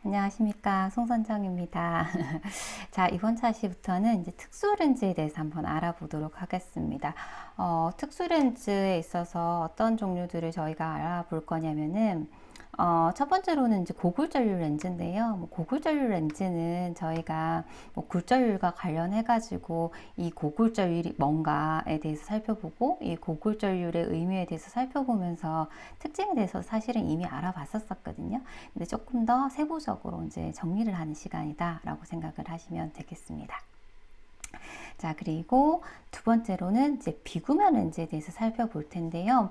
안녕하십니까, 송선정입니다. 자, 이번 차시부터는 이제 특수 렌즈에 대해서 한번 알아보도록 하겠습니다. 특수 렌즈에 있어서 어떤 종류들을 저희가 알아볼 거냐면은 첫 번째로는 이제 고굴절률 렌즈인데요. 고굴절률 렌즈는 저희가 굴절률과 관련해가지고 이 고굴절률이 뭔가에 대해서 살펴보고 이 고굴절률의 의미에 대해서 살펴보면서 특징에 대해서 사실은 이미 알아봤었거든요. 근데 조금 더 세부적으로 이제 정리를 하는 시간이다라고 생각을 하시면 되겠습니다. 자, 그리고 두 번째로는 이제 비구면 렌즈에 대해서 살펴볼 텐데요.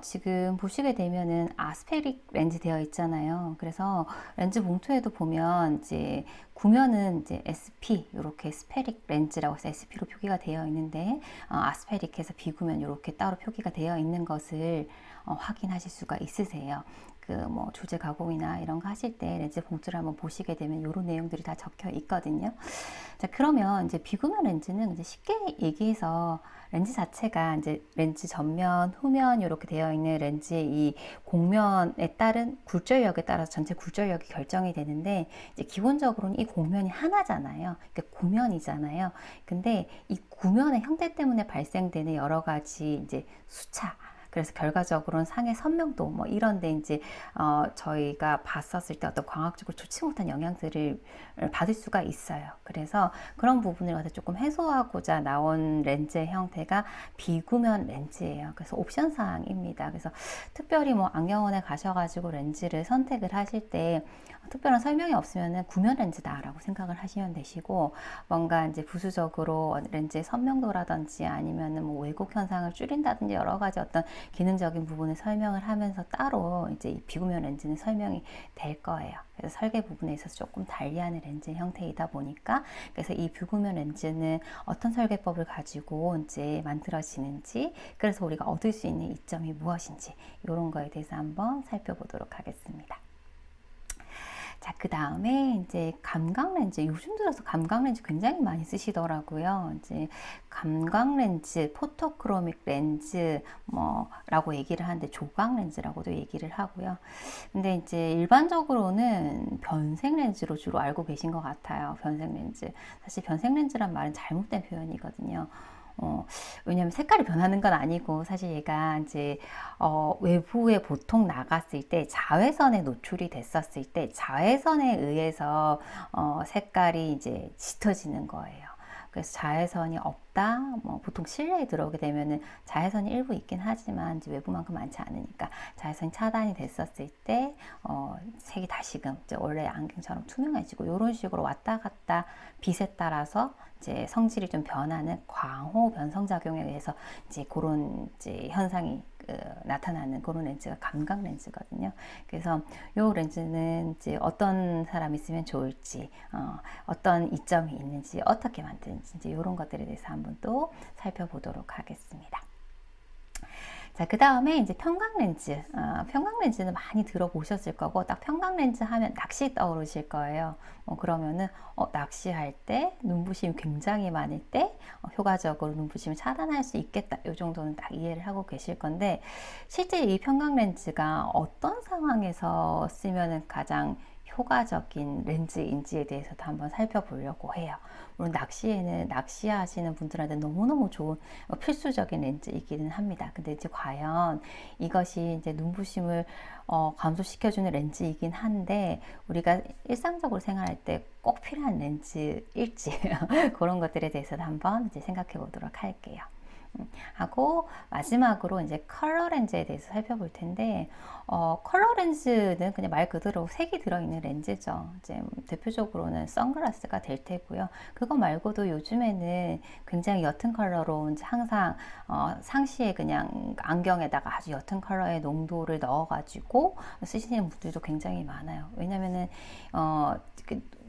지금 보시게 되면은 아스페릭 렌즈 되어 있잖아요. 그래서 렌즈 봉투에도 보면 이제 구면은 이제 SP 이렇게 스페릭 렌즈라고 해서 SP로 표기가 되어 있는데 아스페릭해서 비구면 이렇게 따로 표기가 되어 있는 것을 확인하실 수가 있으세요. 그 뭐 조제 가공이나 이런 거 하실 때 렌즈 봉투를 한번 보시게 되면 이런 내용들이 다 적혀 있거든요. 자, 그러면 이제 비구면 렌즈는 이제 쉽게 얘기해서 렌즈 자체가 이제 렌즈 전면, 후면 이렇게 되어 있는 렌즈의 이 곡면에 따른 굴절력에 따라서 전체 굴절력이 결정이 되는데 이제 기본적으로는 이 곡면이 하나잖아요. 그러니까 구면이잖아요. 근데 이 구면의 형태 때문에 발생되는 여러 가지 이제 수차 그래서 결과적으로는 상의 선명도 뭐 이런데 이제 저희가 봤었을 때 어떤 광학적으로 좋지 못한 영향들을 받을 수가 있어요. 그래서 그런 부분을 갖다 조금 해소하고자 나온 렌즈의 형태가 비구면 렌즈예요. 그래서 옵션 사항입니다. 그래서 특별히 뭐 안경원에 가셔가지고 렌즈를 선택을 하실 때 특별한 설명이 없으면은 구면 렌즈다라고 생각을 하시면 되시고 뭔가 이제 부수적으로 렌즈의 선명도라든지 아니면은 뭐 왜곡 현상을 줄인다든지 여러 가지 어떤 기능적인 부분을 설명을 하면서 따로 이제 이 비구면 렌즈는 설명이 될 거예요. 그래서 설계 부분에 있어서 조금 달리하는 렌즈 형태이다 보니까 그래서 이 비구면 렌즈는 어떤 설계법을 가지고 이제 만들어지는지 그래서 우리가 얻을 수 있는 이점이 무엇인지 이런 거에 대해서 한번 살펴보도록 하겠습니다. 자, 그 다음에 이제 감각 렌즈. 요즘 들어서 감각 렌즈 굉장히 많이 쓰시더라고요. 이제 감각 렌즈, 포토크로믹 렌즈, 라고 얘기를 하는데 조각 렌즈라고도 얘기를 하고요. 근데 이제 일반적으로는 변색 렌즈로 주로 알고 계신 것 같아요. 변색 렌즈. 사실 변색 렌즈란 말은 잘못된 표현이거든요. 왜냐면 색깔이 변하는 건 아니고 사실 얘가 이제 외부에 보통 나갔을 때 자외선에 노출이 됐었을 때 자외선에 의해서 색깔이 이제 짙어지는 거예요. 그래서 자외선이 없다. 뭐 보통 실내에 들어오게 되면은 자외선이 일부 있긴 하지만 이제 외부만큼 많지 않으니까 자외선이 차단이 됐었을 때 색이 다시금 이제 원래 안경처럼 투명해지고 이런 식으로 왔다 갔다 빛에 따라서 이제 성질이 좀 변하는 광호 변성 작용에 의해서 이제 그런 이제 현상이 나타나는 그런 렌즈가 감각 렌즈거든요. 그래서 이 렌즈는 이제 어떤 사람이 쓰면 좋을지, 어떤 이점이 있는지, 어떻게 만드는지 이제 이런 것들에 대해서 한번 또 살펴보도록 하겠습니다. 자, 그 다음에 이제 평각 렌즈. 평각 렌즈는 많이 들어보셨을 거고, 딱 평각 렌즈 하면 낚시 떠오르실 거예요. 그러면은, 낚시할 때, 눈부심이 굉장히 많을 때, 효과적으로 눈부심을 차단할 수 있겠다. 이 정도는 딱 이해를 하고 계실 건데, 실제 이 평각 렌즈가 어떤 상황에서 쓰면은 가장 효과적인 렌즈인지에 대해서도 한번 살펴보려고 해요. 물론 낚시에는 낚시하시는 분들한테 너무너무 좋은 필수적인 렌즈이기는 합니다. 근데 이제 과연 이것이 이제 눈부심을 감소시켜주는 렌즈이긴 한데 우리가 일상적으로 생활할 때 꼭 필요한 렌즈일지 그런 것들에 대해서도 한번 이제 생각해 보도록 할게요. 하고 마지막으로 이제 컬러 렌즈에 대해서 살펴볼 텐데 컬러 렌즈는 그냥 말 그대로 색이 들어있는 렌즈죠. 이제 대표적으로는 선글라스가 될 테고요. 그거 말고도 요즘에는 굉장히 옅은 컬러로 이제 항상 상시에 그냥 안경에다가 아주 옅은 컬러의 농도를 넣어가지고 쓰시는 분들도 굉장히 많아요. 왜냐면은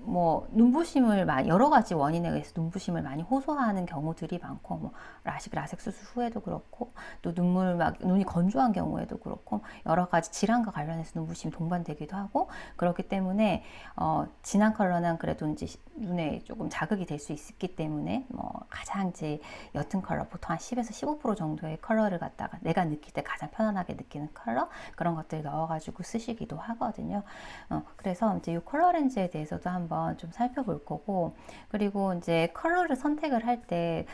뭐 눈부심을 많이 여러 가지 원인에 의해서 눈부심을 많이 호소하는 경우들이 많고 뭐 라식 수술 후에도 그렇고 또 눈물 막 눈이 건조한 경우에도 그렇고 여러 가지 질환과 관련해서 눈부심이 동반되기도 하고 그렇기 때문에 진한 컬러는 그래도 이제 눈에 조금 자극이 될 수 있기 때문에 뭐 가장 이제 옅은 컬러 보통 한 10에서 15% 정도의 컬러를 갖다가 내가 느낄 때 가장 편안하게 느끼는 컬러 그런 것들 넣어가지고 쓰시기도 하거든요. 그래서 이제 이 컬러 렌즈에 대해서도 한번 좀 살펴볼 거고 그리고 이제 컬러를 선택을 할 때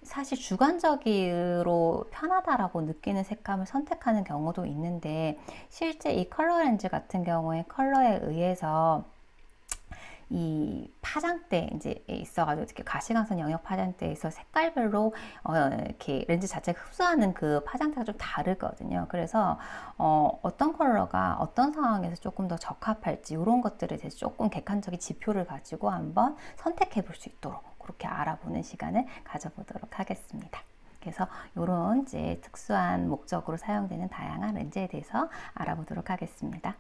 사실 주관적으로 편하다라고 느끼는 색감을 선택하는 경우도 있는데 실제 이 컬러 렌즈 같은 경우에 컬러에 의해서 이 파장대 이제 있어가지고 이렇게 가시광선 영역 파장대에서 색깔별로 이렇게 렌즈 자체가 흡수하는 그 파장대가 좀 다르거든요. 그래서 어떤 컬러가 어떤 상황에서 조금 더 적합할지 이런 것들에 대해서 조금 객관적인 지표를 가지고 한번 선택해 볼 수 있도록 그렇게 알아보는 시간을 가져보도록 하겠습니다. 그래서 이런 이제 특수한 목적으로 사용되는 다양한 렌즈에 대해서 알아보도록 하겠습니다.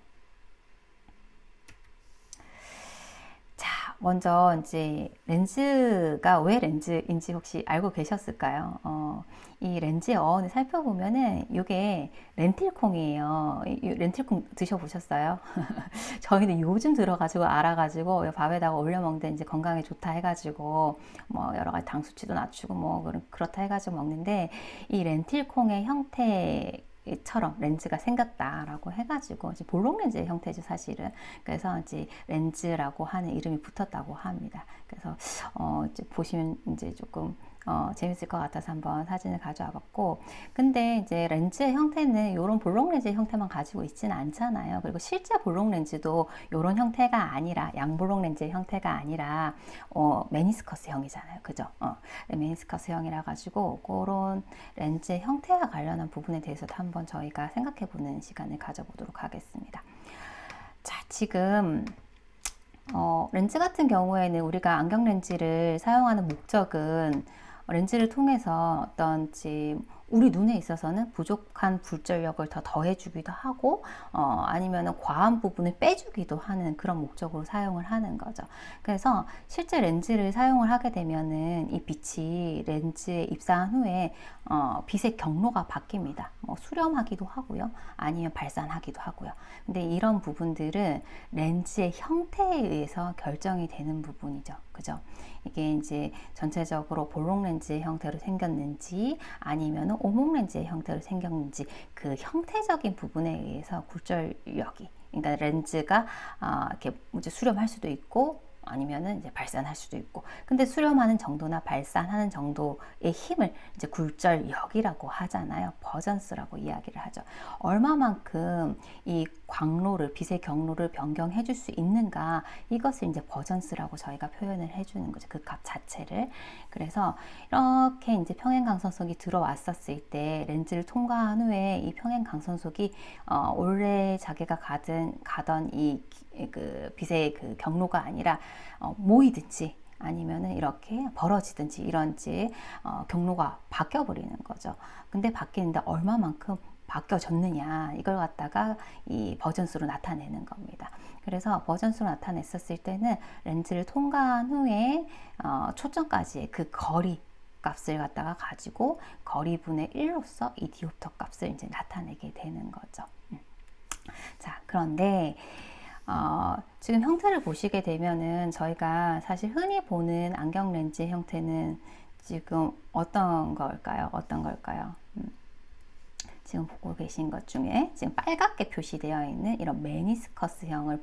먼저 이제 렌즈가 왜 렌즈인지 혹시 알고 계셨을까요? 이 렌즈의 어원을 살펴보면은 이게 렌틸콩이에요. 이 렌틸콩 드셔보셨어요? 저희는 요즘 들어가지고 알아가지고 밥에다가 올려 먹는데 이제 건강에 좋다 해가지고 뭐 여러 가지 당 수치도 낮추고 뭐 그렇다 해가지고 먹는데 이 렌틸콩의 형태 처럼 렌즈가 생겼다라고 해가지고 이제 볼록 렌즈의 형태죠 사실은. 그래서 이제 렌즈라고 하는 이름이 붙었다고 합니다. 그래서 이제 보시면 이제 조금 재밌을 것 같아서 한번 사진을 가져와 봤고 근데 이제 렌즈의 형태는 이런 볼록 렌즈의 형태만 가지고 있지는 않잖아요. 그리고 실제 볼록 렌즈도 이런 형태가 아니라 양볼록 렌즈의 형태가 아니라 메니스커스형이잖아요. 그죠? 메니스커스형이라 가지고 그런 렌즈의 형태와 관련한 부분에 대해서도 한번 저희가 생각해 보는 시간을 가져보도록 하겠습니다. 자, 지금 렌즈 같은 경우에는 우리가 안경 렌즈를 사용하는 목적은 렌즈를 통해서 어떤 우리 눈에 있어서는 부족한 불절력을 더 더해주기도 하고 아니면 과한 부분을 빼주기도 하는 그런 목적으로 사용을 하는 거죠. 그래서 실제 렌즈를 사용을 하게 되면은 이 빛이 렌즈에 입사한 후에 빛의 경로가 바뀝니다. 뭐 수렴하기도 하고요. 아니면 발산하기도 하고요. 근데 이런 부분들은 렌즈의 형태에 의해서 결정이 되는 부분이죠. 그죠? 이게 이제 전체적으로 볼록 렌즈의 형태로 생겼는지 아니면 오목 렌즈의 형태로 생겼는지 그 형태적인 부분에 의해서 굴절력이 그러니까 렌즈가 이렇게 이제 수렴할 수도 있고 아니면은 이제 발산할 수도 있고 근데 수렴하는 정도나 발산하는 정도의 힘을 이제 굴절력이라고 하잖아요. 버전스라고 이야기를 하죠. 얼마만큼 이 광로를 빛의 경로를 변경해 줄 수 있는가 이것을 이제 버전스라고 저희가 표현을 해주는 거죠. 그 값 자체를. 그래서 이렇게 이제 평행광선속이 들어왔었을 때 렌즈를 통과한 후에 이 평행광선속이 원래 자기가 가던 이 그 빛의 그 경로가 아니라 모이든지 아니면은 이렇게 벌어지든지 이런지 경로가 바뀌어 버리는 거죠. 근데 바뀌는데 얼마만큼 바뀌어졌느냐 이걸 갖다가 이 버전수로 나타내는 겁니다. 그래서 버전수로 나타냈었을 때는 렌즈를 통과한 후에 초점까지의 그 거리 값을 갖다가 가지고 거리분의 1로서 이 디옵터 값을 이제 나타내게 되는 거죠. 자, 그런데 지금 형태를 보시게 되면은 저희가 사실 흔히 보는 안경 렌즈의 형태는 지금 어떤 걸까요? 어떤 걸까요? 지금 보고 계신 것 중에 지금 빨갛게 표시되어 있는 이런 메니스커스형을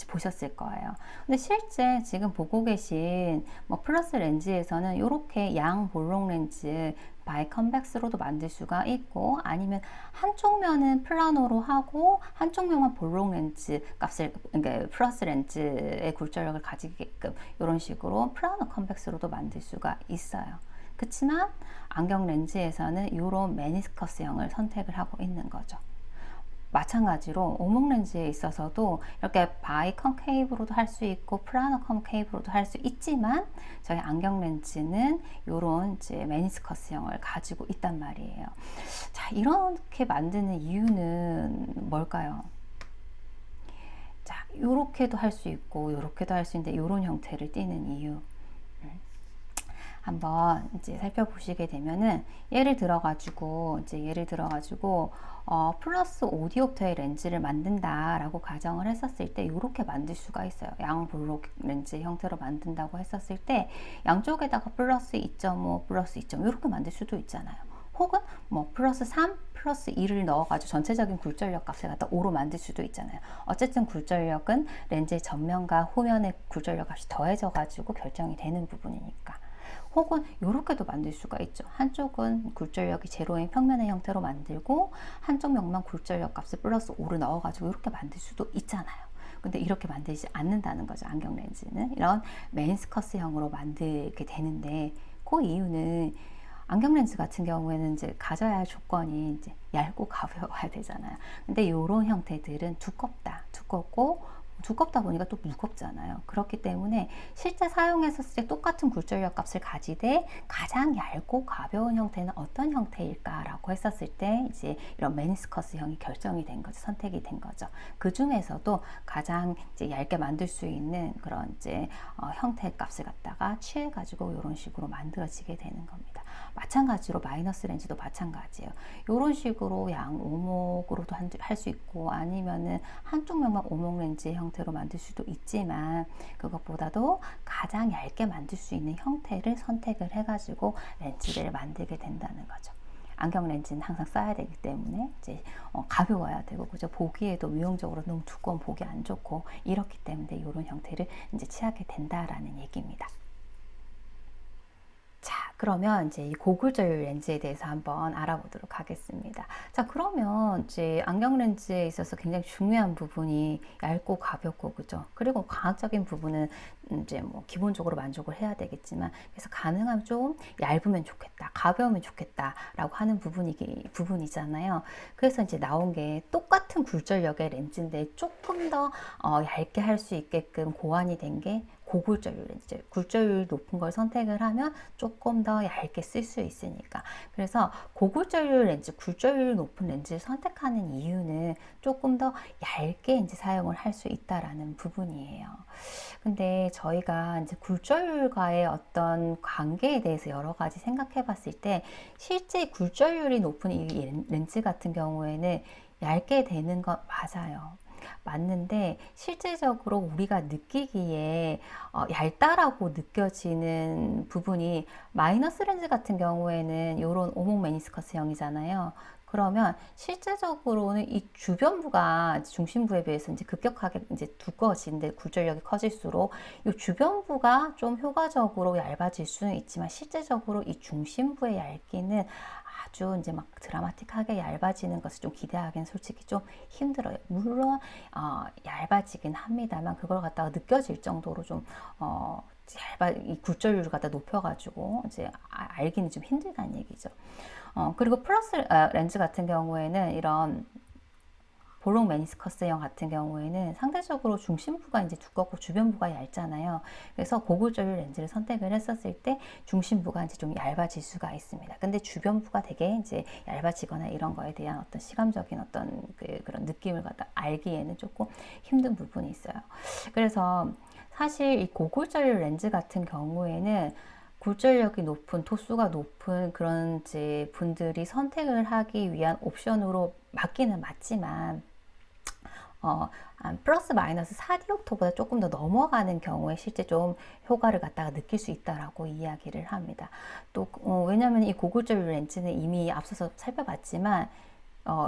보셨을 거예요. 근데 실제 지금 보고 계신 뭐 플러스 렌즈에서는 이렇게 양 볼록 렌즈 바이 컨벡스로도 만들 수가 있고 아니면 한쪽 면은 플라노로 하고 한쪽 면만 볼록 렌즈 값을 그러니까 플러스 렌즈의 굴절력을 가지게끔 이런 식으로 플라노 컨벡스로도 만들 수가 있어요. 그렇지만 안경 렌즈에서는 이런 메니스커스형을 선택을 하고 있는 거죠. 마찬가지로 오목 렌즈에 있어서도 이렇게 바이 컨케이브로도 할 수 있고 플라노 컨케이브로도 할 수 있지만 저희 안경 렌즈는 이런 이제 메니스커스형을 가지고 있단 말이에요. 자, 이렇게 만드는 이유는 뭘까요? 자, 요렇게도 할 수 있고 요렇게도 할 수 있는데 요런 형태를 띠는 이유 한번 이제 살펴보시게 되면은 예를 들어 가지고 플러스 5디옵터의 렌즈를 만든다라고 가정을 했었을 때 이렇게 만들 수가 있어요. 양볼록 렌즈 형태로 만든다고 했었을 때 양쪽에다가 플러스 2.5, 플러스 2.5 이렇게 만들 수도 있잖아요. 혹은 뭐 플러스 3, 플러스 2를 넣어가지고 전체적인 굴절력 값을 갖다 5로 만들 수도 있잖아요. 어쨌든 굴절력은 렌즈의 전면과 후면의 굴절력 값이 더해져가지고 결정이 되는 부분이니까. 혹은 이렇게도 만들 수가 있죠. 한쪽은 굴절력이 제로인 평면의 형태로 만들고 한쪽 면만 굴절력 값을 플러스 5를 넣어가지고 이렇게 만들 수도 있잖아요. 근데 이렇게 만들지 않는다는 거죠. 안경 렌즈는 이런 메인스커스형으로 만들게 되는데 그 이유는 안경 렌즈 같은 경우에는 이제 가져야 할 조건이 이제 얇고 가벼워야 되잖아요. 근데 이런 형태들은 두껍다 보니까 또 무겁잖아요. 그렇기 때문에 실제 사용했었을 때 똑같은 굴절력 값을 가지되 가장 얇고 가벼운 형태는 어떤 형태일까라고 했었을 때 이제 이런 메니스커스형이 결정이 된 거죠. 선택이 된 거죠. 그 중에서도 가장 이제 얇게 만들 수 있는 그런 이제 형태 값을 갖다가 취해가지고 이런 식으로 만들어지게 되는 겁니다. 마찬가지로 마이너스 렌즈도 마찬가지예요. 이런 식으로 양 오목으로도 할 수 있고 아니면은 한쪽 면만 오목 렌즈 형태로 만들 수도 있지만 그것보다도 가장 얇게 만들 수 있는 형태를 선택을 해가지고 렌즈를 만들게 된다는 거죠. 안경 렌즈는 항상 써야 되기 때문에 이제 가벼워야 되고 그죠 보기에도 미용적으로 너무 두꺼운 보기 안 좋고 이렇기 때문에 이런 형태를 이제 취하게 된다라는 얘기입니다. 자, 그러면 이제 이 고굴절 렌즈에 대해서 한번 알아보도록 하겠습니다. 자, 그러면 이제 안경 렌즈에 있어서 굉장히 중요한 부분이 얇고 가볍고, 그죠? 그리고 과학적인 부분은 이제 뭐 기본적으로 만족을 해야 되겠지만, 그래서 가능하면 좀 얇으면 좋겠다, 가벼우면 좋겠다라고 하는 부분이잖아요. 그래서 이제 나온 게 똑같은 굴절력의 렌즈인데 조금 더 얇게 할 수 있게끔 고안이 된 게 고굴절률 렌즈, 굴절률 높은 걸 선택을 하면 조금 더 얇게 쓸 수 있으니까. 그래서 고굴절률 렌즈, 굴절률 높은 렌즈를 선택하는 이유는 조금 더 얇게 이제 사용을 할 수 있다라는 부분이에요. 근데 저희가 이제 굴절률과의 어떤 관계에 대해서 여러 가지 생각해 봤을 때 실제 굴절률이 높은 이 렌즈 같은 경우에는 얇게 되는 건 맞아요. 맞는데 실제적으로 우리가 느끼기에 얇다라고 느껴지는 부분이 마이너스 렌즈 같은 경우에는 이런 오목 메니스커스형이잖아요. 그러면 실제적으로는 이 주변부가 중심부에 비해서 이제 급격하게 이제 두꺼워지는데 굴절력이 커질수록 이 주변부가 좀 효과적으로 얇아질 수는 있지만 실제적으로 이 중심부의 얇기는 아주 이제 막 드라마틱하게 얇아지는 것을 좀 기대하기는 솔직히 좀 힘들어요. 물론 얇아지긴 합니다만 그걸 갖다가 느껴질 정도로 좀 이 굴절률을 갖다 높여가지고 이제 알기는 좀 힘들다는 얘기죠. 그리고 플러스 렌즈 같은 경우에는 이런 볼록 메니스커스형 같은 경우에는 상대적으로 중심부가 이제 두껍고 주변부가 얇잖아요. 그래서 고굴절률 렌즈를 선택을 했었을 때 중심부가 이제 좀 얇아질 수가 있습니다. 근데 주변부가 되게 이제 얇아지거나 이런 거에 대한 어떤 시감적인 어떤 그런 느낌을 갖다 알기에는 조금 힘든 부분이 있어요. 그래서 사실 이 고굴절률 렌즈 같은 경우에는 굴절력이 높은, 도수가 높은 그런 이제 분들이 선택을 하기 위한 옵션으로 맞기는 맞지만 플러스 마이너스 4디옵터보다 조금 더 넘어가는 경우에 실제 좀 효과를 갖다가 느낄 수 있다라고 이야기를 합니다. 또 왜냐하면 이 고굴절 렌즈는 이미 앞서서 살펴봤지만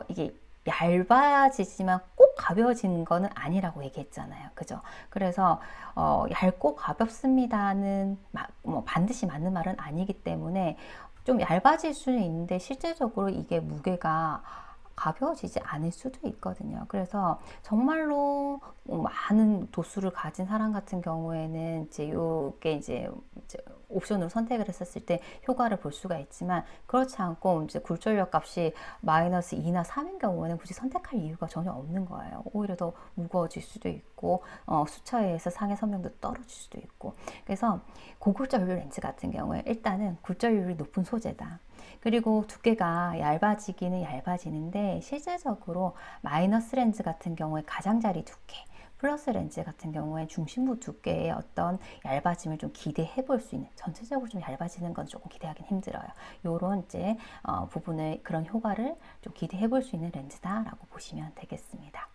이게 얇아지지만 꼭 가벼워지는 거는 아니라고 얘기했잖아요. 그죠? 그래서 얇고 가볍습니다는 뭐 반드시 맞는 말은 아니기 때문에 좀 얇아질 수는 있는데 실제적으로 이게 무게가 가벼워지지 않을 수도 있거든요. 그래서 정말로 많은 도수를 가진 사람 같은 경우에는 이제 요게 이제 옵션으로 선택을 했었을 때 효과를 볼 수가 있지만 그렇지 않고 이제 굴절력 값이 마이너스 2나 3인 경우에는 굳이 선택할 이유가 전혀 없는 거예요. 오히려 더 무거워질 수도 있고 수처에 의해서 상해 선명도 떨어질 수도 있고 그래서 고굴절률 렌즈 같은 경우에 일단은 굴절률이 높은 소재다. 그리고 두께가 얇아지기는 얇아지는데 실제적으로 마이너스 렌즈 같은 경우에 가장자리 두께 플러스 렌즈 같은 경우에 중심부 두께의 어떤 얇아짐을 좀 기대해 볼 수 있는, 전체적으로 좀 얇아지는 건 조금 기대하기는 힘들어요. 요런 이제 부분의 그런 효과를 좀 기대해 볼 수 있는 렌즈다라고 보시면 되겠습니다.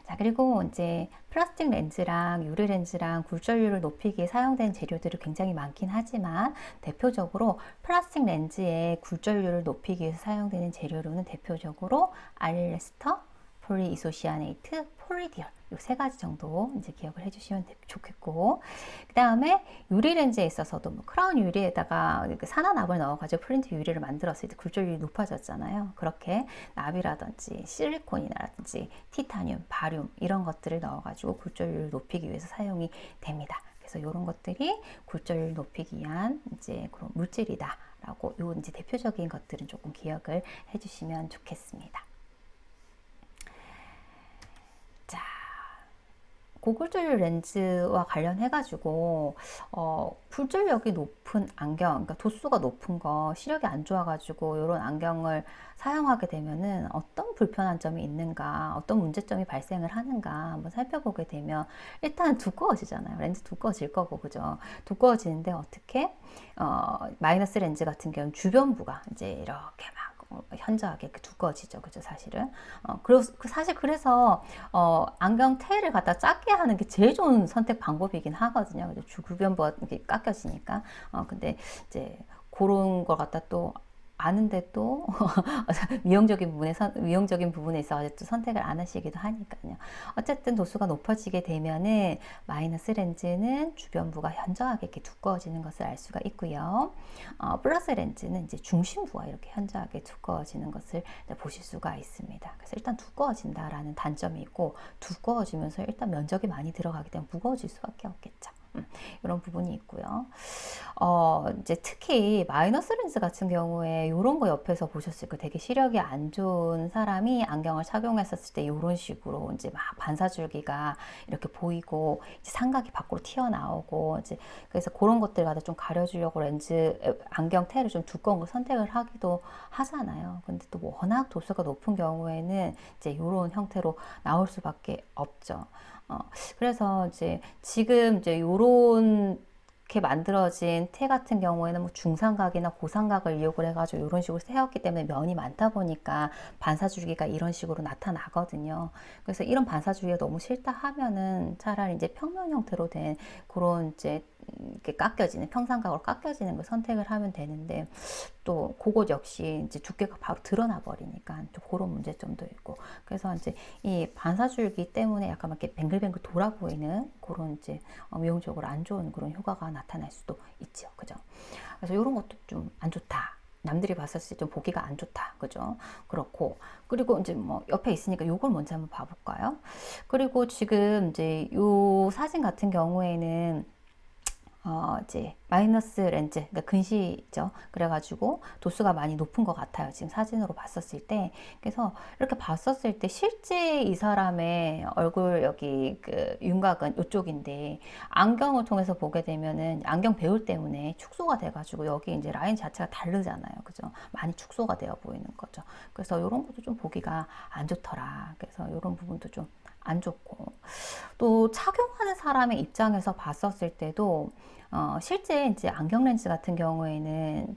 자, 그리고 이제 플라스틱 렌즈랑 유리 렌즈랑 굴절률을 높이기에 사용된 재료들이 굉장히 많긴 하지만 대표적으로 플라스틱 렌즈의 굴절률을 높이기 위해서 사용되는 재료로는 대표적으로 알리에스터, 폴리이소시아네이트, 폴리디올 이 세 가지 정도 이제 기억을 해주시면 좋겠고, 그 다음에 유리 렌즈에 있어서도 뭐 크라운 유리에다가 산화납을 넣어가지고 플린트 유리를 만들었을 때 굴절률이 높아졌잖아요. 그렇게 납이라든지 실리콘이라든지 티타늄, 바륨 이런 것들을 넣어가지고 굴절률을 높이기 위해서 사용이 됩니다. 그래서 이런 것들이 굴절률을 높이기 위한 이제 그런 물질이다라고 요 이제 대표적인 것들은 조금 기억을 해주시면 좋겠습니다. 자, 고굴절률 렌즈와 관련해가지고 굴절력이 높은 안경, 그러니까 도수가 높은 거, 시력이 안 좋아가지고 이런 안경을 사용하게 되면은 어떤 불편한 점이 있는가, 어떤 문제점이 발생을 하는가 한번 살펴보게 되면 일단 두꺼워지잖아요. 렌즈 두꺼워질 거고, 그죠? 두꺼워지는데 어떻게 마이너스 렌즈 같은 경우는 주변부가 이제 이렇게 막 현저하게 두꺼워지죠, 그죠? 사실은 사실 그래서 안경 테일을 갖다 작게 하는 게 제일 좋은 선택 방법이긴 하거든요. 그죠? 주변부가 이렇게 깎여지니까. 근데 이제 그런 걸 갖다 또 아는데 또 위험적인 부분에 있어서 또 선택을 안 하시기도 하니까요. 어쨌든 도수가 높아지게 되면은 마이너스 렌즈는 주변부가 현저하게 이렇게 두꺼워지는 것을 알 수가 있고요. 플러스 렌즈는 이제 중심부가 이렇게 현저하게 두꺼워지는 것을 보실 수가 있습니다. 그래서 일단 두꺼워진다라는 단점이 있고, 두꺼워지면서 일단 면적이 많이 들어가기 때문에 무거워질 수밖에 없겠죠. 이런 부분이 있고요. 이제 특히 마이너스 렌즈 같은 경우에 이런 거 옆에서 보셨을 거 되게 시력이 안 좋은 사람이 안경을 착용했었을 때 이런 식으로 이제 막 반사줄기가 이렇게 보이고 이제 삼각이 밖으로 튀어나오고 이제 그래서 그런 것들 갖다 좀 가려주려고 렌즈 안경 테를 좀 두꺼운 걸 선택을 하기도 하잖아요. 근데 또 워낙 도수가 높은 경우에는 이제 이런 형태로 나올 수밖에 없죠. 그래서 이제 지금 이제 요런 이렇게 만들어진 테 같은 경우에는 뭐 중삼각이나 고삼각을 이용을 해가지고 이런 식으로 세웠기 때문에 면이 많다 보니까 반사줄기가 이런 식으로 나타나거든요. 그래서 이런 반사줄기가 너무 싫다 하면은 차라리 이제 평면 형태로 된 그런 이제 이렇게 깎여지는 평삼각으로 깎여지는 걸 선택을 하면 되는데 또 그것 역시 이제 두께가 바로 드러나 버리니까 또 그런 문제점도 있고, 그래서 이제 이 반사줄기 때문에 약간 이렇게 뱅글뱅글 돌아 보이는 그런 이제 미용적으로 안 좋은 그런 효과가 나타날 수도 있죠, 그죠? 그래서 이런 것도 좀 안 좋다. 남들이 봤었을 때 좀 보기가 안 좋다, 그죠? 그렇고, 그리고 이제 뭐 옆에 있으니까 요걸 먼저 한번 봐볼까요? 그리고 지금 이제 요 사진 같은 경우에는 이제 마이너스 렌즈, 그러니까 근시죠. 그래가지고 도수가 많이 높은 것 같아요. 지금 사진으로 봤었을 때. 그래서 이렇게 봤었을 때 실제 이 사람의 얼굴 여기 그 윤곽은 이쪽인데 안경을 통해서 보게 되면은 안경 배울 때문에 축소가 돼가지고 여기 이제 라인 자체가 다르잖아요. 그죠? 많이 축소가 되어 보이는 거죠. 그래서 이런 것도 좀 보기가 안 좋더라. 그래서 이런 부분도 좀 안 좋고, 또 착용하는 사람의 입장에서 봤었을 때도 실제 이제 안경 렌즈 같은 경우에는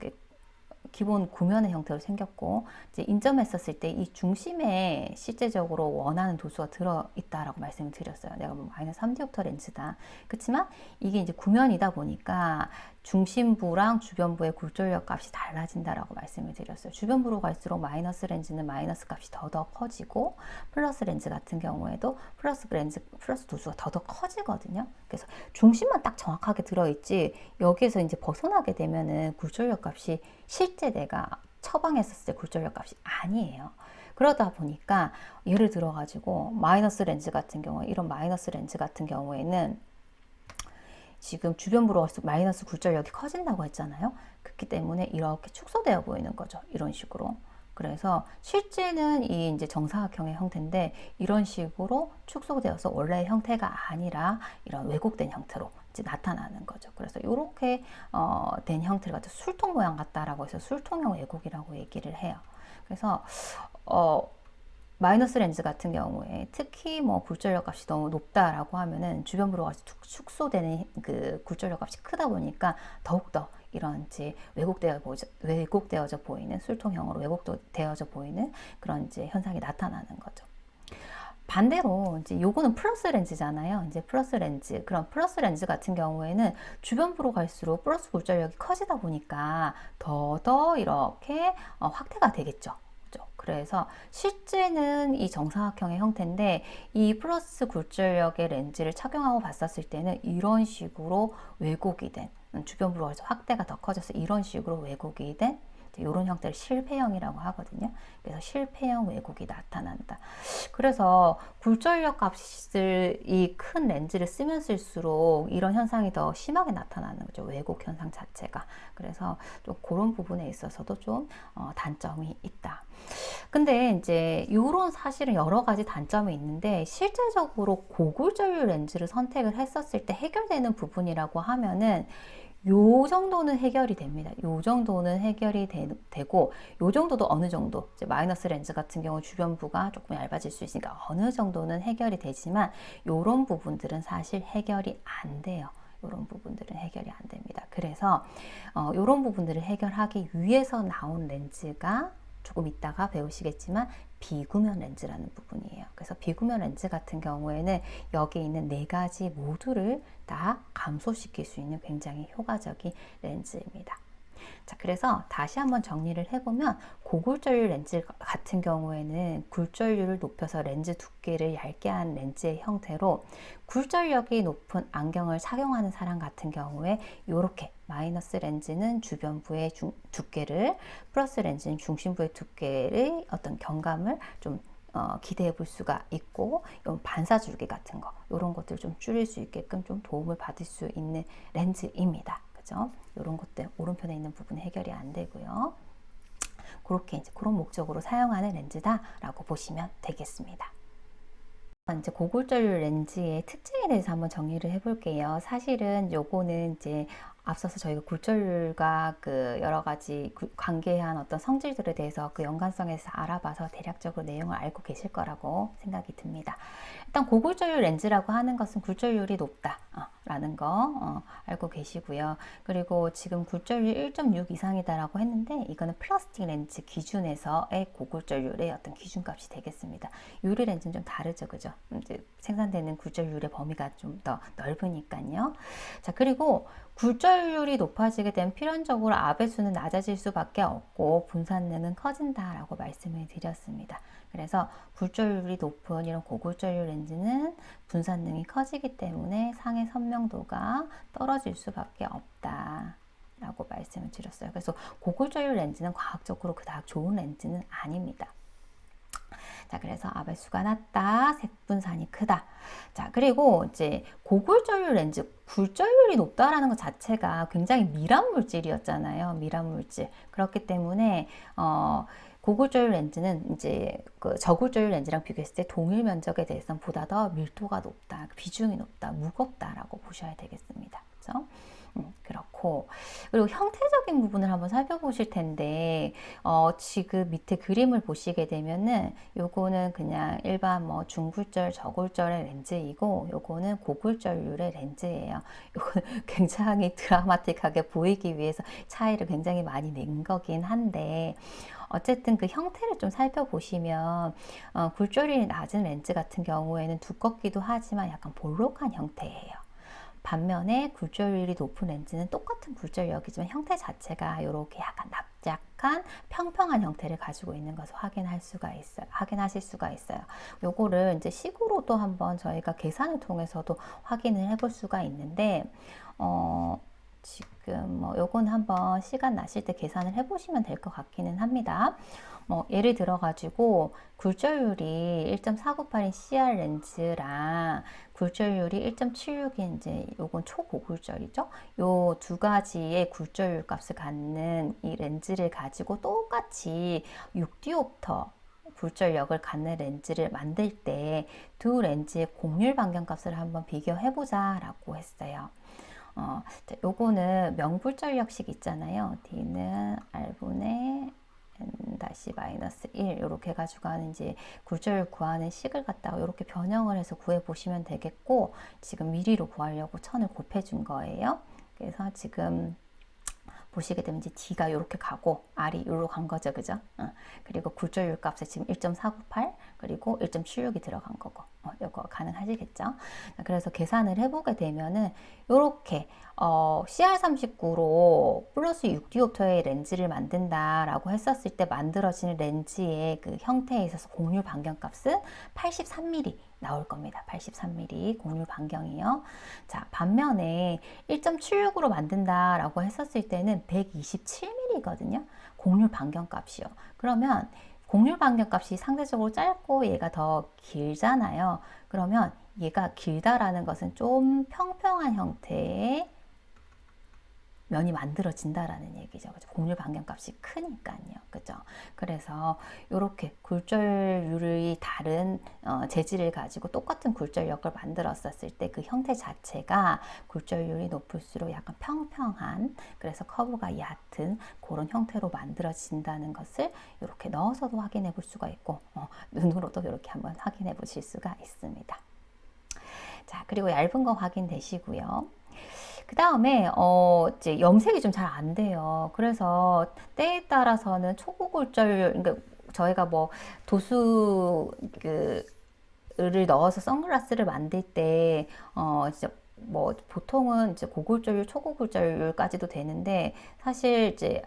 기본 구면의 형태로 생겼고, 이제 인점했었을 때 이 중심에 실제적으로 원하는 도수가 들어있다라고 말씀을 드렸어요. 내가 뭐 마이너스 3디옵터 렌즈다. 그렇지만 이게 이제 구면이다 보니까 중심부랑 주변부의 굴절력 값이 달라진다라고 말씀을 드렸어요. 주변부로 갈수록 마이너스 렌즈는 마이너스 값이 더더 커지고, 플러스 렌즈 같은 경우에도 플러스 도수가 더더 커지거든요. 그래서 중심만 딱 정확하게 들어있지 여기에서 이제 벗어나게 되면은 굴절력 값이 실제 내가 처방했었을 때 굴절력 값이 아니에요. 그러다 보니까 예를 들어 가지고 마이너스 렌즈 같은 경우에, 이런 마이너스 렌즈 같은 경우에는 지금 주변부로 갈수록 마이너스 굴절력이 커진다고 했잖아요. 그렇기 때문에 이렇게 축소되어 보이는 거죠. 이런 식으로. 그래서 실제는 이 이제 정사각형의 형태인데 이런 식으로 축소되어서 원래의 형태가 아니라 이런 왜곡된 형태로 이제 나타나는 거죠. 그래서 이렇게 된 형태를 가지고 술통 모양 같다라고 해서 술통형 왜곡이라고 얘기를 해요. 그래서 마이너스 렌즈 같은 경우에 특히 뭐 굴절력 값이 너무 높다라고 하면은 주변 브로가 축소되는 그 굴절력 값이 크다 보니까 더욱더 이런 이제 왜곡되어져 보이는 술통형으로 왜곡되어져 보이는 그런 이제 현상이 나타나는 거죠. 반대로 이제 요거는 플러스 렌즈잖아요. 이제 플러스 렌즈, 그런 플러스 렌즈 같은 경우에는 주변부로 갈수록 플러스 굴절력이 커지다 보니까 더더 이렇게 확대가 되겠죠. 그죠? 그래서 실제는 이 정사각형의 형태인데 이 플러스 굴절력의 렌즈를 착용하고 봤었을 때는 이런 식으로 왜곡이 된 주변부로 가서 확대가 더 커져서 이런 식으로 왜곡이 된 이런 형태를 실패형이라고 하거든요. 그래서 실패형 왜곡이 나타난다. 그래서 굴절력 값을 이 큰 렌즈를 쓰면 쓸수록 이런 현상이 더 심하게 나타나는 거죠. 왜곡 현상 자체가. 그래서 좀 그런 부분에 있어서도 좀 단점이 있다. 근데 이제 이런 사실은 여러 가지 단점이 있는데 실제적으로 고굴절률 렌즈를 선택을 했었을 때 해결되는 부분이라고 하면은 요 정도는 해결이 됩니다. 요 정도는 해결이 되고, 요 정도도 어느 정도, 이제 마이너스 렌즈 같은 경우 주변부가 조금 얇아질 수 있으니까 어느 정도는 해결이 되지만, 요런 부분들은 사실 해결이 안 돼요. 요런 부분들은 해결이 안 됩니다. 그래서, 요런 부분들을 해결하기 위해서 나온 렌즈가 조금 이따가 배우시겠지만 비구면 렌즈라는 부분이에요. 그래서 비구면 렌즈 같은 경우에는 여기 있는 네 가지 모두를 다 감소시킬 수 있는 굉장히 효과적인 렌즈입니다. 자, 그래서 다시 한번 정리를 해보면 고굴절률 렌즈 같은 경우에는 굴절률을 높여서 렌즈 두께를 얇게 한 렌즈의 형태로 굴절력이 높은 안경을 착용하는 사람 같은 경우에 이렇게 마이너스 렌즈는 주변부의 두께를, 플러스 렌즈는 중심부의 두께의 어떤 경감을 좀 기대해 볼 수가 있고, 반사줄기 같은 거, 이런 것들 좀 줄일 수 있게끔 좀 도움을 받을 수 있는 렌즈입니다. 그죠? 이런 것들 오른편에 있는 부분 해결이 안 되고요. 그렇게 이제 그런 목적으로 사용하는 렌즈다라고 보시면 되겠습니다. 이제 고골절 렌즈의 특징에 대해서 한번 정리를 해볼게요. 사실은 요거는 이제 앞서서 저희가 굴절과 그 여러 가지 관계한 어떤 성질들에 대해서 그 연관성에서 알아봐서 대략적으로 내용을 알고 계실 거라고 생각이 듭니다. 일단 고굴절률 렌즈라고 하는 것은 굴절률이 높다 라는 거 알고 계시고요. 그리고 지금 굴절률 1.6 이상이다라고 했는데 이거는 플라스틱 렌즈 기준에서의 고굴절률의 어떤 기준값이 되겠습니다. 유리 렌즈는 좀 다르죠, 그죠? 이제 생산되는 굴절률의 범위가 좀 더 넓으니까요. 자, 그리고 굴절률이 높아지게 되면 필연적으로 아배수는 낮아질 수밖에 없고 분산능은 커진다라고 말씀을 드렸습니다. 그래서 굴절률이 높은 이런 고굴절률 렌즈는 분산능이 커지기 때문에 상의 선명도가 떨어질 수밖에 없다 라고 말씀을 드렸어요. 그래서 고굴절률 렌즈는 과학적으로 그닥 좋은 렌즈는 아닙니다. 자, 그래서 아배수가 낮다, 색분산이 크다. 자, 그리고 이제 고굴절률 렌즈, 굴절률이 높다라는 것 자체가 굉장히 미란 물질이었잖아요. 미란 물질. 그렇기 때문에 고굴절률 렌즈는 이제 그 저굴절률 렌즈랑 비교했을 때 동일 면적에 대해서는 보다 더 밀도가 높다, 비중이 높다, 무겁다라고 보셔야 되겠습니다. 그렇죠? 그렇고, 그리고 형태적인 부분을 한번 살펴보실 텐데, 지금 밑에 그림을 보시게 되면은, 요거는 그냥 일반 뭐 중굴절, 저굴절의 렌즈이고, 요거는 고굴절률의 렌즈예요. 요거는 굉장히 드라마틱하게 보이기 위해서 차이를 굉장히 많이 낸 거긴 한데, 어쨌든 그 형태를 좀 살펴보시면 굴절률이 낮은 렌즈 같은 경우에는 두껍기도 하지만 약간 볼록한 형태예요. 반면에 굴절률이 높은 렌즈는 똑같은 굴절력이지만 형태 자체가 이렇게 약간 납작한 평평한 형태를 가지고 있는 것을 확인하실 수가 있어요. 요거를 이제 식으로도 한번 저희가 계산을 통해서도 확인을 해볼 수가 있는데, 지금 뭐 요건 한번 시간 나실 때 계산을 해보시면 될 것 같기는 합니다. 뭐 예를 들어 가지고 굴절률이 1.498인 CR 렌즈랑 굴절률이 1.76인 이제 요건 초고굴절이죠. 요 두 가지의 굴절률 값을 갖는 이 렌즈를 가지고 똑같이 6디옵터 굴절력을 갖는 렌즈를 만들 때 두 렌즈의 곡률 반경값을 한번 비교해 보자 라고 했어요. 요거는 명굴절력식 있잖아요. D는 R분의 n-1 이렇게 해가지고 하는 이제 굴절율 구하는 식을 갖다가 이렇게 변형을 해서 구해 보시면 되겠고, 지금 미리로 구하려고 1000을 곱해준 거예요. 그래서 지금 보시게 되면 이제 D가 이렇게 가고 R이 이리로 간 거죠, 그죠? 그리고 굴절율 값에 지금 1.498 그리고 1.76이 들어간 거고, 이거 가능하시겠죠? 그래서 계산을 해보게 되면은 이렇게 CR39로 플러스 6디옵터의 렌즈를 만든다라고 했었을 때 만들어지는 렌즈의 그 형태에 있어서 곡률 반경값은 83mm 나올 겁니다. 83mm 곡률 반경이요. 자, 반면에 1.76으로 만든다라고 했었을 때는 127mm거든요. 곡률 반경값이요. 그러면 곡률 반경값이 상대적으로 짧고 얘가 더 길잖아요. 그러면 얘가 길다라는 것은 좀 평평한 형태의 면이 만들어진다라는 얘기죠. 그죠? 곡률 반경값이 크니까요. 그죠? 그래서 이렇게 굴절율이 다른 재질을 가지고 똑같은 굴절력을 만들었었을 때 그 형태 자체가 굴절율이 높을수록 약간 평평한, 그래서 커브가 얕은 그런 형태로 만들어진다는 것을 이렇게 넣어서도 확인해 볼 수가 있고, 눈으로도 이렇게 한번 확인해 보실 수가 있습니다. 자, 그리고 얇은 거 확인되시고요. 그 다음에 이제 염색이 좀 잘 안 돼요. 그래서 때에 따라서는 초고골절, 그러니까 저희가 뭐 도수 를 넣어서 선글라스를 만들 때 진짜 뭐 보통은 이제 고골절율, 초고골절율까지도 되는데, 사실 이제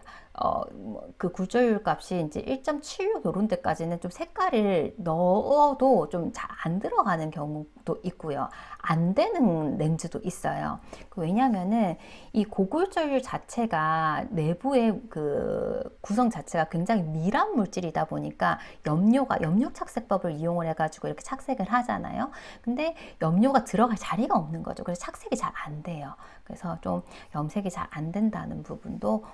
그 굴절율 값이 이제 1.76 요런 데까지는 좀 색깔을 넣어도 좀 잘 안 들어가는 경우도 있고요. 안 되는 렌즈도 있어요. 왜냐면은 이 고골절율 자체가 내부의 그 구성 자체가 굉장히 밀한 물질이다 보니까 염료 착색법을 이용을 해가지고 이렇게 착색을 하잖아요. 근데 염료가 들어갈 자리가 없는 거죠. 그래서 착색이 잘 안 돼요. 그래서 좀 염색이 잘 안 된다는 부분도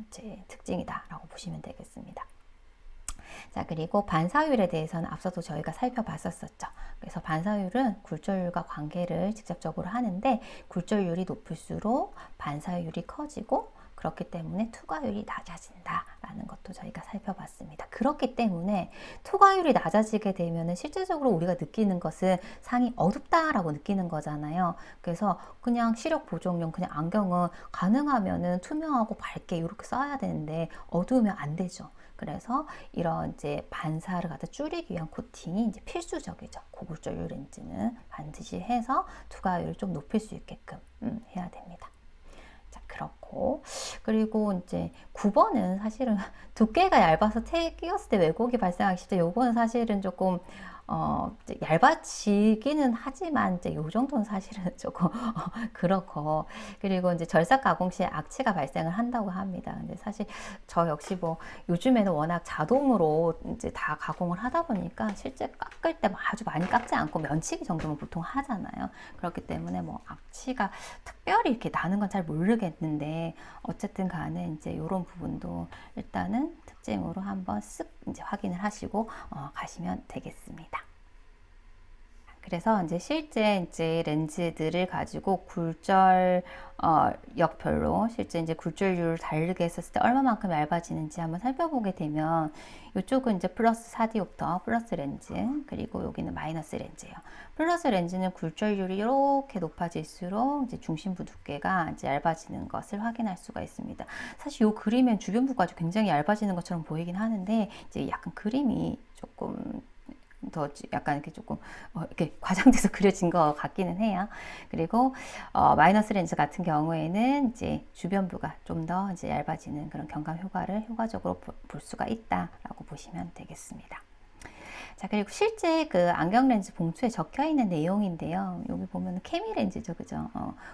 이제 특징이다라고 보시면 되겠습니다. 자, 그리고 반사율에 대해서는 앞서도 저희가 살펴봤었죠. 그래서 반사율은 굴절율과 관계를 직접적으로 하는데, 굴절율이 높을수록 반사율이 커지고, 그렇기 때문에 투과율이 낮아진다라는 것도 저희가 살펴봤습니다. 그렇기 때문에 투과율이 낮아지게 되면 실질적으로 우리가 느끼는 것은 상이 어둡다라고 느끼는 거잖아요. 그래서 그냥 시력 보정용 그냥 안경은 가능하면은 투명하고 밝게 이렇게 써야 되는데 어두우면 안 되죠. 그래서 이런 이제 반사를 갖다 줄이기 위한 코팅이 이제 필수적이죠. 고굴절율 렌즈는 반드시 해서 투과율을 좀 높일 수 있게끔 해야 됩니다. 자, 그렇고, 그리고 이제 9번은 사실은 두께가 얇아서 테에 끼웠을 때 왜곡이 발생하기 쉽죠. 요거는 사실은 조금 이제 얇아지기는 하지만 이제 요 정도는 사실은 조금 그렇고, 그리고 이제 절삭 가공 시에 악취가 발생을 한다고 합니다. 근데 사실 저 역시 뭐 요즘에는 워낙 자동으로 이제 다 가공을 하다 보니까 실제 깎을 때 아주 많이 깎지 않고 면치기 정도는 보통 하잖아요. 그렇기 때문에 뭐 악취가 특별히 이렇게 나는 건 잘 모르겠는데, 어쨌든 간에 이제 이런 부분도 일단은 특징으로 한번 쓱 이제 확인을 하시고 가시면 되겠습니다. 그래서 이제 실제 이제 렌즈들을 가지고 굴절 역별로 실제 이제 굴절률을 다르게 했었을 때 얼마만큼 얇아지는지 한번 살펴보게 되면, 이쪽은 이제 플러스 4디옵터 플러스 렌즈, 그리고 여기는 마이너스 렌즈예요. 플러스 렌즈는 굴절률이 이렇게 높아질수록 이제 중심부 두께가 이제 얇아지는 것을 확인할 수가 있습니다. 사실 이 그림엔 주변부가 굉장히 얇아지는 것처럼 보이긴 하는데, 이제 약간 그림이 조금 더 약간 이렇게 조금 이렇게 과장돼서 그려진 것 같기는 해요. 그리고 마이너스 렌즈 같은 경우에는 이제 주변부가 좀 더 이제 얇아지는 그런 경감 효과를 효과적으로 볼 수가 있다라고 보시면 되겠습니다. 자, 그리고 실제 그 안경 렌즈 봉투에 적혀 있는 내용인데요. 여기 보면 케미 렌즈죠, 그죠?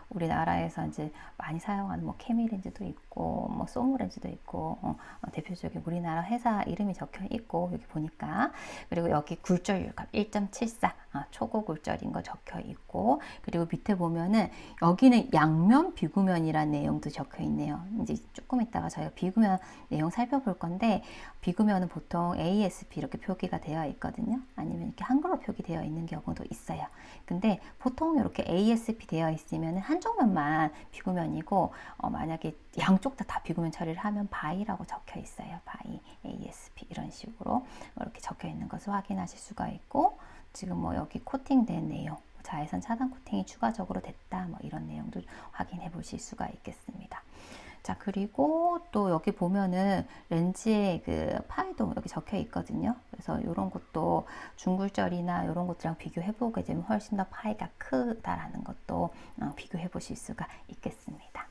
우리나라에서 이제 많이 사용하는 뭐 케미 렌즈도 있고, 뭐 소무 렌즈도 있고, 대표적인 우리나라 회사 이름이 적혀 있고, 여기 보니까. 그리고 여기 굴절율 값 1.74. 초고굴절인 거 적혀 있고, 그리고 밑에 보면은 여기는 양면 비구면이라는 내용도 적혀 있네요. 이제 조금 있다가 저희가 비구면 내용 살펴볼 건데, 비구면은 보통 ASP 이렇게 표기가 되어 있거든요. 아니면 이렇게 한글로 표기되어 있는 경우도 있어요. 근데 보통 이렇게 ASP 되어 있으면 한쪽 면만 비구면이고, 만약에 양쪽 다 비구면 처리를 하면 바이라고 적혀 있어요. 바이, ASP 이런 식으로 이렇게 적혀 있는 것을 확인하실 수가 있고, 지금 뭐 여기 코팅된 내용, 자외선 차단 코팅이 추가적으로 됐다, 뭐 이런 내용도 확인해 보실 수가 있겠습니다. 자, 그리고 또 여기 보면은 렌즈의 그 파이도 여기 적혀 있거든요. 그래서 이런 것도 중굴절이나 이런 것들이랑 비교해 보게 되면 훨씬 더 파이가 크다라는 것도 비교해 보실 수가 있겠습니다.